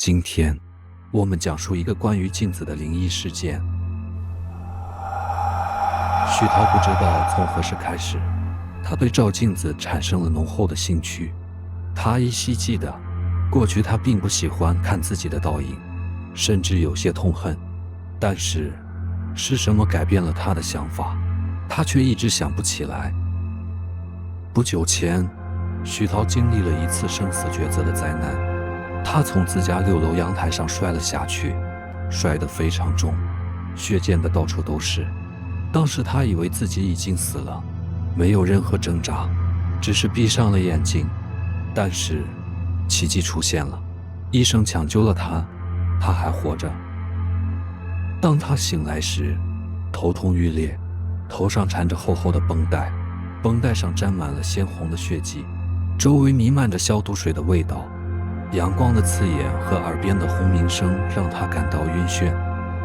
今天，我们讲述一个关于镜子的灵异事件。徐涛不知道从何时开始，他对照镜子产生了浓厚的兴趣。他依稀记得，过去他并不喜欢看自己的倒影，甚至有些痛恨。但是，是什么改变了他的想法？他却一直想不起来。不久前，徐涛经历了一次生死抉择的灾难。他从自家6楼阳台上摔了下去，摔得非常重，血溅得到处都是。当时他以为自己已经死了，没有任何挣扎，只是闭上了眼睛。但是，奇迹出现了，医生抢救了他，他还活着。当他醒来时，头痛欲裂，头上缠着厚厚的绷带，绷带上沾满了鲜红的血迹，周围弥漫着消毒水的味道。阳光的刺眼和耳边的轰鸣声让他感到晕眩，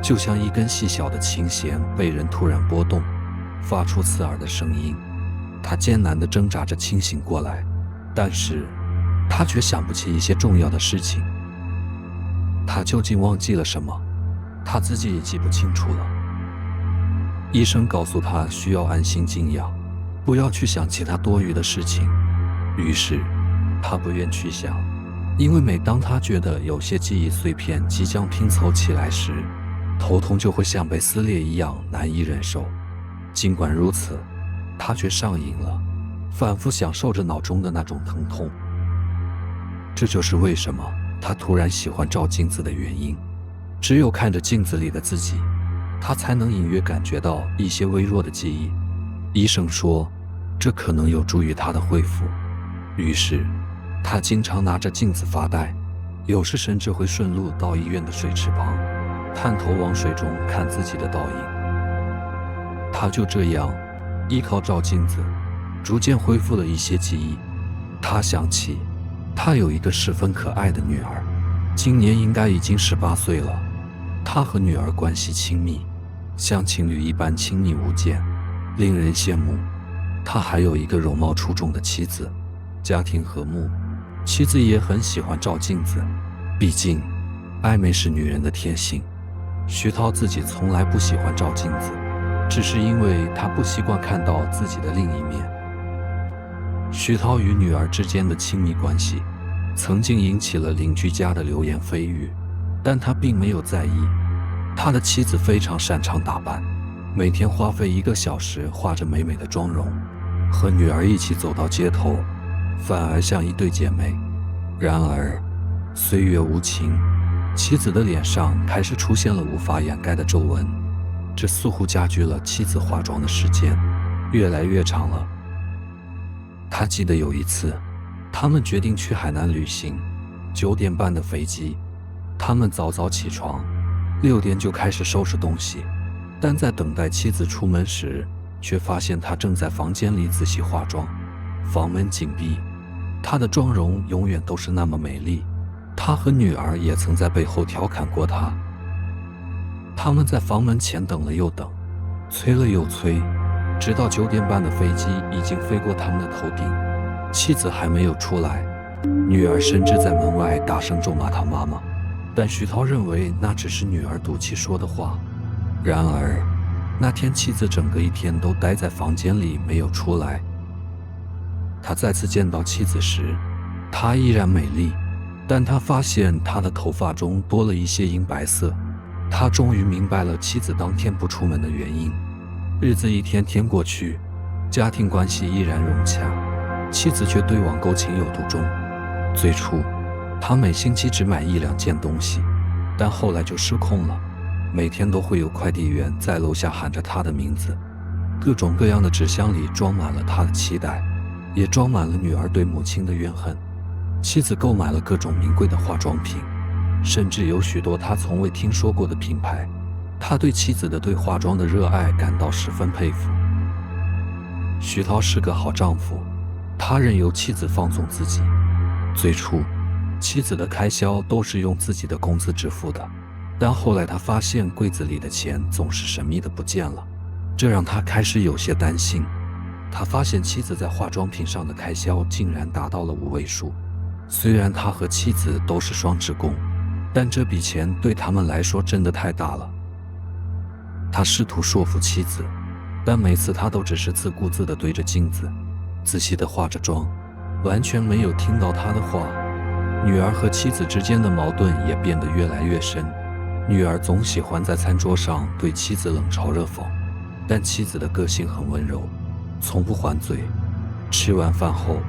就像一根细小的琴弦被人突然拨动，发出刺耳的声音。他艰难地挣扎着清醒过来，但是他却想不起一些重要的事情。他究竟忘记了什么？他自己也记不清楚了。医生告诉他需要安心静养，不要去想其他多余的事情。于是他不愿去想，因为每当他觉得有些记忆碎片即将拼凑起来时，头痛就会像被撕裂一样难以忍受。尽管如此，他却上瘾了，反复享受着脑中的那种疼痛。这就是为什么他突然喜欢照镜子的原因。只有看着镜子里的自己，他才能隐约感觉到一些微弱的记忆。医生说，这可能有助于他的恢复。于是他经常拿着镜子发呆，有时甚至会顺路到医院的水池旁，探头往水中看自己的倒影。他就这样依靠照镜子，逐渐恢复了一些记忆。他想起，他有一个十分可爱的女儿，今年应该已经18岁了。他和女儿关系亲密，像情侣一般亲密无间，令人羡慕。他还有一个容貌出众的妻子，家庭和睦。妻子也很喜欢照镜子，毕竟暧昧是女人的天性。徐涛自己从来不喜欢照镜子，只是因为他不习惯看到自己的另一面。徐涛与女儿之间的亲密关系曾经引起了邻居家的流言蜚语，但他并没有在意。他的妻子非常擅长打扮，每天花费1个小时化着美美的妆容，和女儿一起走到街头，反而像一对姐妹。然而，岁月无情，妻子的脸上开始出现了无法掩盖的皱纹，这似乎加剧了妻子化妆的时间，越来越长了。他记得有一次，他们决定去海南旅行，9点半的飞机。他们早早起床，6点就开始收拾东西，但在等待妻子出门时，却发现她正在房间里仔细化妆。房门紧闭，她的妆容永远都是那么美丽。他和女儿也曾在背后调侃过她。他们在房门前等了又等，催了又催，直到9点半的飞机已经飞过他们的头顶，妻子还没有出来，女儿甚至在门外大声咒骂她妈妈。但徐涛认为那只是女儿赌气说的话。然而，那天妻子整个一天都待在房间里没有出来。他再次见到妻子时，她依然美丽，但他发现她的头发中多了一些银白色。他终于明白了妻子当天不出门的原因。日子一天天过去，家庭关系依然融洽，妻子却对网购情有独钟。最初，他每星期只买1、2件东西，但后来就失控了。每天都会有快递员在楼下喊着他的名字，各种各样的纸箱里装满了他的期待，也装满了女儿对母亲的怨恨。妻子购买了各种名贵的化妆品，甚至有许多他从未听说过的品牌。他对妻子的对化妆的热爱感到十分佩服。徐涛是个好丈夫，他任由妻子放纵自己。最初，妻子的开销都是用自己的工资支付的，但后来他发现柜子里的钱总是神秘的不见了，这让他开始有些担心。他发现妻子在化妆品上的开销竟然达到了5位数。虽然他和妻子都是双职工，但这笔钱对他们来说真的太大了。他试图说服妻子，但每次他都只是自顾自地对着镜子，仔细地化着妆，完全没有听到他的话。女儿和妻子之间的矛盾也变得越来越深。女儿总喜欢在餐桌上对妻子冷嘲热讽，但妻子的个性很温柔，从不还嘴。吃完饭后，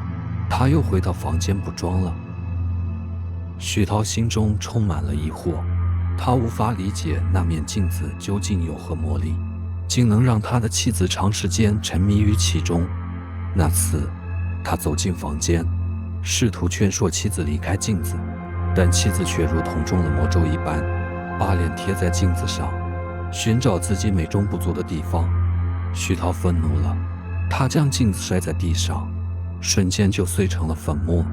她又回到房间补妆了。徐涛心中充满了疑惑，他无法理解那面镜子究竟有何魔力，竟能让他的妻子长时间沉迷于其中。那次，他走进房间，试图劝说妻子离开镜子，但妻子却如同中了魔咒一般，把脸贴在镜子上，寻找自己美中不足的地方。徐涛愤怒了，他将镜子摔在地上，瞬间就碎成了粉末。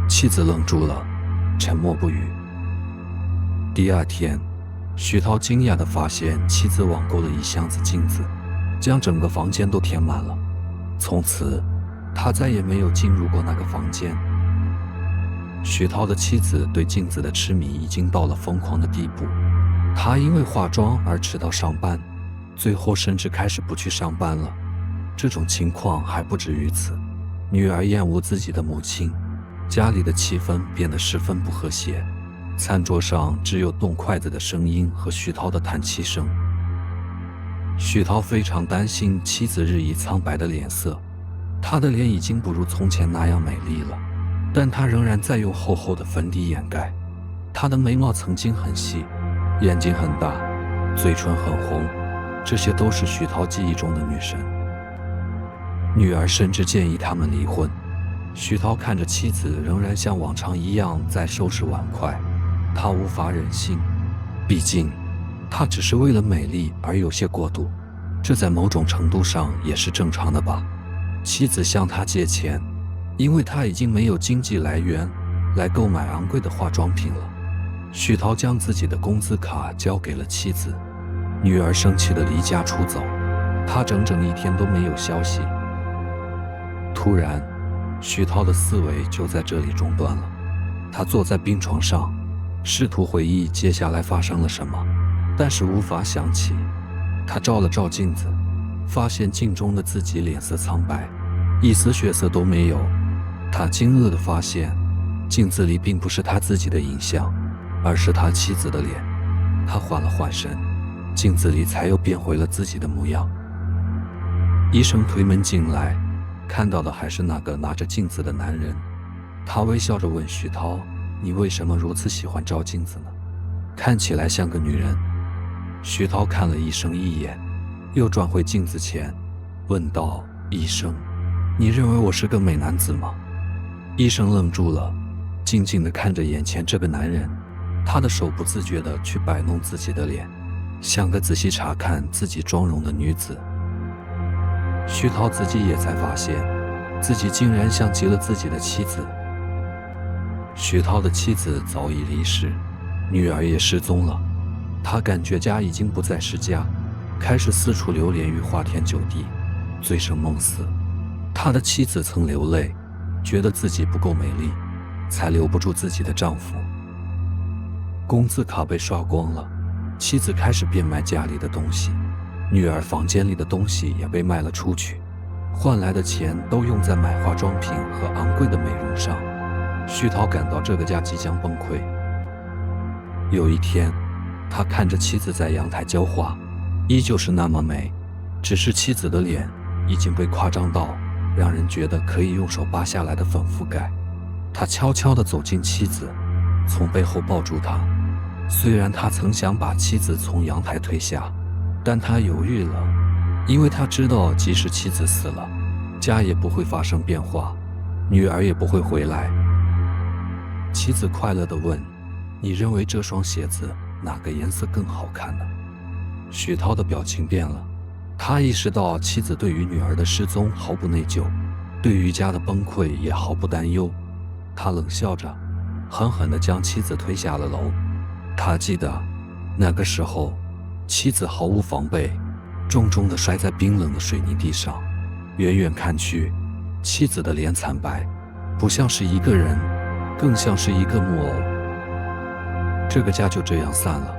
妻子愣住了，沉默不语。第二天，徐涛惊讶地发现妻子网购了一箱子镜子，将整个房间都填满了。从此，他再也没有进入过那个房间。徐涛的妻子对镜子的痴迷已经到了疯狂的地步，她因为化妆而迟到上班，最后甚至开始不去上班了。这种情况还不止于此，女儿厌恶自己的母亲，家里的气氛变得十分不和谐，餐桌上只有动筷子的声音和徐涛的叹气声。徐涛非常担心妻子日益苍白的脸色，她的脸已经不如从前那样美丽了，但她仍然在用厚厚的粉底掩盖。她的眉毛曾经很细，眼睛很大，嘴唇很红，这些都是徐涛记忆中的女神。女儿甚至建议他们离婚。徐涛看着妻子仍然像往常一样在收拾碗筷，他无法忍心，毕竟他只是为了美丽而有些过度，这在某种程度上也是正常的吧。妻子向他借钱，因为他已经没有经济来源来购买昂贵的化妆品了。徐涛将自己的工资卡交给了妻子，女儿生气地离家出走，他整整1天都没有消息。突然，徐涛的思维就在这里中断了。他坐在病床上，试图回忆接下来发生了什么，但是无法想起。他照了照镜子，发现镜中的自己脸色苍白，一丝血色都没有。他惊愕地发现，镜子里并不是他自己的影像，而是他妻子的脸。他缓了缓神，镜子里才又变回了自己的模样。医生推门进来，看到的还是那个拿着镜子的男人。他微笑着问徐涛：“你为什么如此喜欢照镜子呢？看起来像个女人。”徐涛看了医生一眼，又转回镜子前，问道：“医生，你认为我是个美男子吗？”医生愣住了，静静地看着眼前这个男人，他的手不自觉地去摆弄自己的脸，像个仔细查看自己妆容的女子。徐涛自己也才发现，自己竟然像极了自己的妻子。徐涛的妻子早已离世，女儿也失踪了。他感觉家已经不再是家，开始四处流连于花天酒地，醉生梦死。他的妻子曾流泪，觉得自己不够美丽，才留不住自己的丈夫。工资卡被刷光了，妻子开始变卖家里的东西，女儿房间里的东西也被卖了出去，换来的钱都用在买化妆品和昂贵的美容上。徐涛感到这个家即将崩溃。有一天，他看着妻子在阳台浇花，依旧是那么美，只是妻子的脸已经被夸张到让人觉得可以用手扒下来的粉覆盖。他悄悄地走近妻子，从背后抱住她。虽然他曾想把妻子从阳台推下，但他犹豫了，因为他知道即使妻子死了，家也不会发生变化，女儿也不会回来。妻子快乐地问：“你认为这双鞋子哪个颜色更好看呢？”徐涛的表情变了，他意识到妻子对于女儿的失踪毫不内疚，对于家的崩溃也毫不担忧。他冷笑着，狠狠地将妻子推下了楼。他记得那个时候，妻子毫无防备，重重地摔在冰冷的水泥地上。远远看去，妻子的脸惨白，不像是一个人，更像是一个木偶。这个家就这样散了。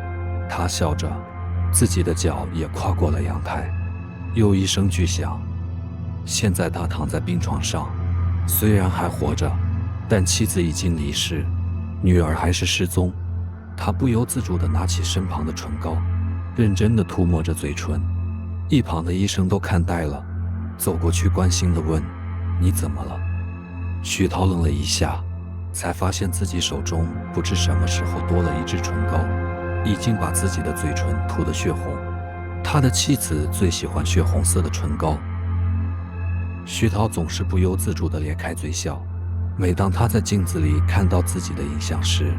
他笑着，自己的脚也跨过了阳台。又一声巨响，现在他躺在病床上，虽然还活着，但妻子已经离世，女儿还是失踪。他不由自主地拿起身旁的唇膏，认真地涂抹着嘴唇。一旁的医生都看呆了，走过去关心地问：“你怎么了？”徐涛愣了一下，才发现自己手中不知什么时候多了一支唇膏，已经把自己的嘴唇涂得血红。他的妻子最喜欢血红色的唇膏。徐涛总是不由自主地咧开嘴笑，每当他在镜子里看到自己的影像时，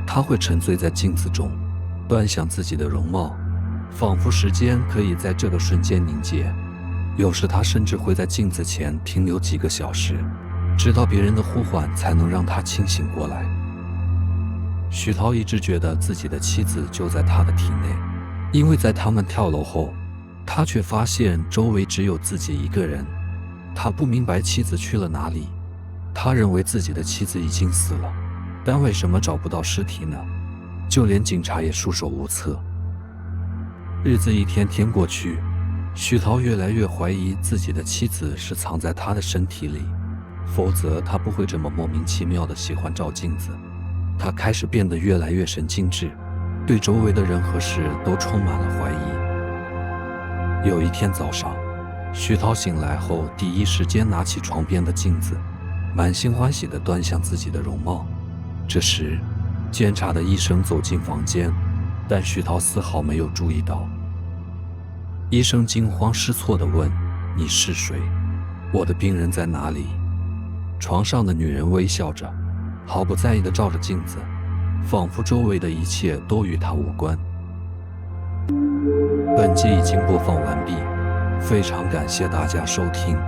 他会沉醉在镜子中，端详自己的容貌，仿佛时间可以在这个瞬间凝结。有时他甚至会在镜子前停留几个小时，直到别人的呼唤才能让他清醒过来。徐涛一直觉得自己的妻子就在他的体内，因为在他们跳楼后，他却发现周围只有自己一个人。他不明白妻子去了哪里，他认为自己的妻子已经死了，但为什么找不到尸体呢？就连警察也束手无策。日子一天天过去，徐涛越来越怀疑自己的妻子是藏在他的身体里，否则他不会这么莫名其妙地喜欢照镜子。他开始变得越来越神经质，对周围的人和事都充满了怀疑。有一天早上，徐涛醒来后，第一时间拿起床边的镜子，满心欢喜地端详自己的容貌。这时，检查的医生走进房间，但徐涛丝毫没有注意到。医生惊慌失措地问：“你是谁？我的病人在哪里？”床上的女人微笑着，毫不在意地照着镜子，仿佛周围的一切都与她无关。本集已经播放完毕，非常感谢大家收听，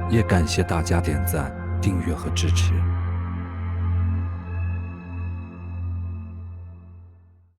也感谢大家点赞、订阅和支持。